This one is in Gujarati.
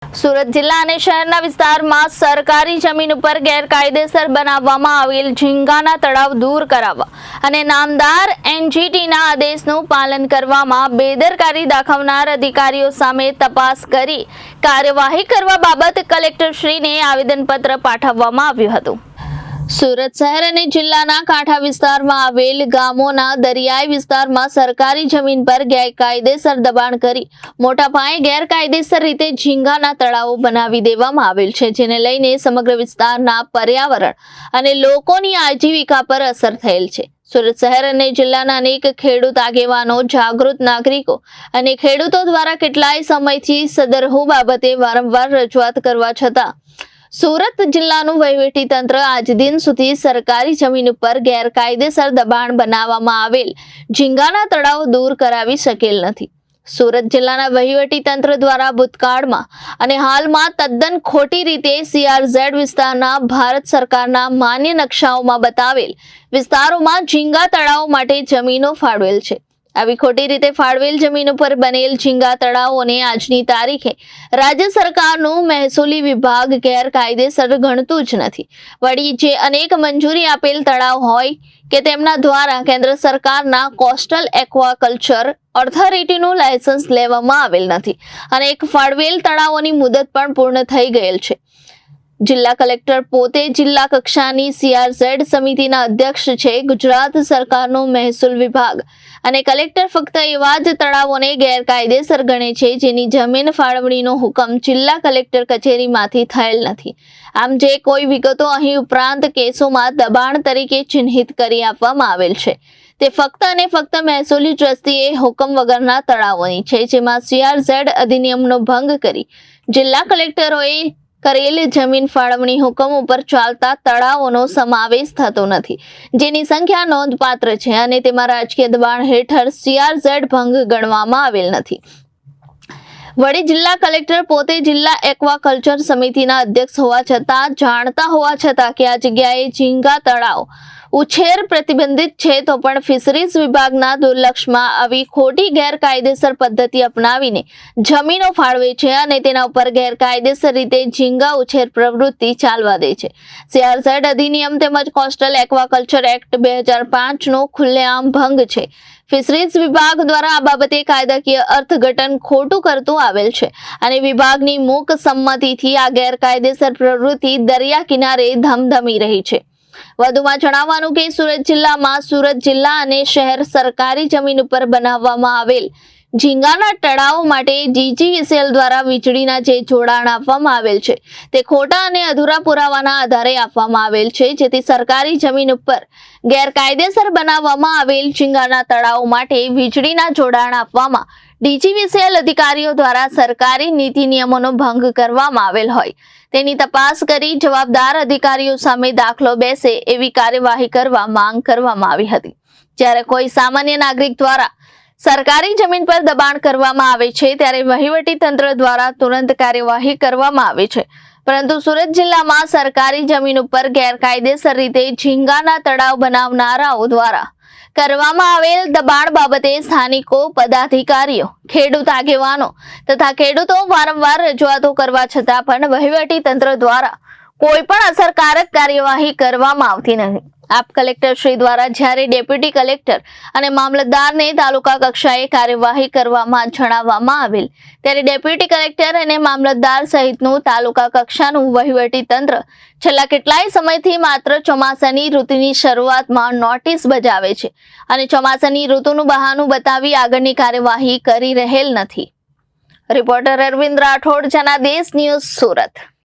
સુરત જિલ્લા અને શહેરના વિસ્તારમાં સરકારી જમીન ઉપર ગેરકાયદેસર બનાવવામાં આવેલ ઝીંગાના તળાવ દૂર કરાવવા અને નામદાર એનજીટીના આદેશનું પાલન કરવામાં બેદરકારી દાખવનાર અધિકારીઓ સામે તપાસ કરી કાર્યવાહી કરવા બાબત કલેક્ટરશ્રીને આવેદનપત્ર પાઠવવામાં આવ્યું હતું। સુરત શહેર અને જિલ્લાના કાંઠા વિસ્તારમાં આવેલ ગામોના દરિયાઈ વિસ્તારમાં સરકારી જમીન પર ગેરકાયદેસર દબાણ કરી મોટા પાયે ગેરકાયદેસર રીતે ઝીંગાના તળાવો બનાવી દેવામાં આવેલ છે, જેને લઈને સમગ્ર વિસ્તારના પર્યાવરણ અને લોકોની આજીવિકા પર અસર થયેલ છે। સુરત શહેર અને જિલ્લાના અનેક ખેડૂત આગેવાનો, જાગૃત નાગરિકો અને ખેડૂતો દ્વારા કેટલાય સમયથી સદરહુ બાબતે વારંવાર રજૂઆત કરવા છતાં સુરત જિલ્લાનું વહીવટી તંત્ર આજ દિન સુધી સરકારી જમીન ઉપર ગેરકાયદેસર દબાણ બનાવવામાં આવેલ ઝીંગાના તળાવ દૂર કરાવી શકેલ નથી। સુરત જિલ્લાના વહીવટી તંત્ર દ્વારા ભૂતકાળમાં અને હાલમાં તદ્દન ખોટી રીતે CRZ વિસ્તારના ભારત સરકારના માન્ય નકશાઓમાં બતાવેલ વિસ્તારોમાં ઝીંગા તળાવ માટે જમીનો ફાળવેલ છે। આવી ખોટી રીતે ફાળવેલ જમીન ઉપર બનેલ ઝીંગા તળાવોને આજની તારીખે રાજ્ય સરકારનું મહેસૂલી વિભાગ ગેરકાયદેસર ગણતું જ નથી। વળી જે અનેક મંજૂરી આપેલ તળાવ હોય કે તેમના દ્વારા કેન્દ્ર સરકારના કોસ્ટલ એક્વાકલ્ચર ઓથોરિટીનું લાયસન્સ લેવામાં આવેલ નથી અને એક ફાળવેલ તળાવોની મુદત પણ પૂર્ણ થઈ ગયેલ છે। જિલ્લા કલેક્ટર પોતે જિલ્લા કક્ષાની CRZ સમિતિના અધ્યક્ષ છે। ગુજરાત સરકારનો મહેસૂલ વિભાગ અને કલેક્ટર ફક્ત એવા જ તળાવોને ગેરકાયદેસર ગણે છે જેની જમીન ફાળવણીનો હુકમ જિલ્લા કલેક્ટર કચેરીમાંથી થયેલ નથી। આમ જે કોઈ વિગતો અહીં ઉપરાંત કેસોમાં દબાણ તરીકે ચિહ્નિત કરી આપવામાં આવેલ છે તે ફક્ત અને ફક્ત મહેસૂલી ટ્રસ્ટીએ હુકમ વગરના તળાવોની છે, જેમાં CRZ અધિનિયમનો ભંગ કરી જિલ્લા કલેક્ટરોએ કરેલ જમીન ફાળવણી હુકમ ઉપર ચાલતા તળાવોનો સમાવેશ થતો નથી, જેની સંખ્યા નોંધપાત્ર છે અને તેમાં રાજકીય દબાણ હેઠળ CRZ ભંગ ગણવામાં આવેલ નથી। વળી જિલ્લા કલેક્ટર પોતે જિલ્લા એક્વાકલ્ચર સમિતિના અધ્યક્ષ હોવા છતાં જાણતા હોવા છતાં કે આ જગ્યાએ ઝીંગા તળાવ ઉછેર પ્રતિબંધિત છે તો પણ ફિશરીઝ વિભાગના દુર્લક્ષમાં આવી ખોટી ગેરકાયદેસર પદ્ધતિ અપનાવીને જમીનો ફાળવે છે અને તેના ઉપર ગેરકાયદેસર રીતે ઝીંગા ઉછેર પ્રવૃત્તિ ચાલવા દે છે। CRZ અધિનિયમ તેમજ કોસ્ટલ એક્વાકલ્ચર એક્ટ 2005નો ખુલ્લેઆમ ભંગ છે। ફિશરીઝ વિભાગ દ્વારા આ બાબતે કાયદાકીય અર્થઘટન ખોટું કરતું આવેલ છે અને વિભાગની મૂક સંમતિથી આ ગેરકાયદેસર પ્રવૃત્તિ દરિયા કિનારે ધમધમી રહી છે। વધુમાં જણાવવાનું કે સુરત જિલ્લામાં સુરત જિલ્લા અને શહેર સરકારી જમીન ઉપર બનાવવામાં આવેલ ઝીંગાના તળાવો માટે DGVCL દ્વારા વીજળીના જે જોડાણ આપવામાં આવેલ છે તે ખોટા અને અધૂરા પુરાવાના આધારે આપવામાં આવેલ છે, જેથી સરકારી જમીન ઉપર ગેરકાયદેસર બનાવવામાં આવેલ ઝીંગાના તળાવો માટે વીજળીના જોડાણ આપવામાં DGVCL અધિકારીઓ દ્વારા સરકારી નીતિ નિયમોનો ભંગ કરવામાં આવેલ હોય તેની તપાસ કરી જવાબદાર અધિકારીઓ સામે દાખલો બેસે એવી કાર્યવાહી કરવા માંગ કરવામાં આવી હતી। જ્યારે કોઈ સામાન્ય નાગરિક દ્વારા સરકારી જમીન પર દબાણ કરવામાં આવે છે ત્યારે વહીવટી તંત્ર દ્વારા તુરંત કાર્યવાહી કરવામાં આવે છે, પરંતુ સુરત જિલ્લામાં સરકારી જમીન ઉપર ગેરકાયદેસર રીતે ઝીંગાના તળાવ બનાવનારાઓ દ્વારા કરવામાં આવેલ દબાણ બાબતે સ્થાનિકો, પદાધિકારીઓ, ખેડૂત આગેવાનો તથા ખેડૂતો વારંવાર રજૂઆતો કરવા છતાં પણ વહીવટી તંત્ર દ્વારા કોઈ પણ અસરકારક કાર્યવાહી કરવામાં આવતી નથી। આપ કલેક્ટર શ્રી દ્વારા જ્યારે ડેપ્યુટી કલેક્ટર અને મામલતદારને તાલુકા કક્ષાએ કાર્યવાહી કરવામાં જણાવવામાં આવેલ ત્યારે ડેપ્યુટી કલેક્ટર અને મામલતદાર સહિતનું તાલુકા કક્ષાનું વહીવટી તંત્ર છેલ્લા કેટલાય સમયથી માત્ર ચોમાસાની ઋતુની શરૂઆતમાં નોટિસ બજાવે છે અને ચોમાસાની ઋતુનું બહાનું બતાવી આગળની કાર્યવાહી કરી રહેલ નથી। Reporter Arvind Rathod, Janadesh news, Surat.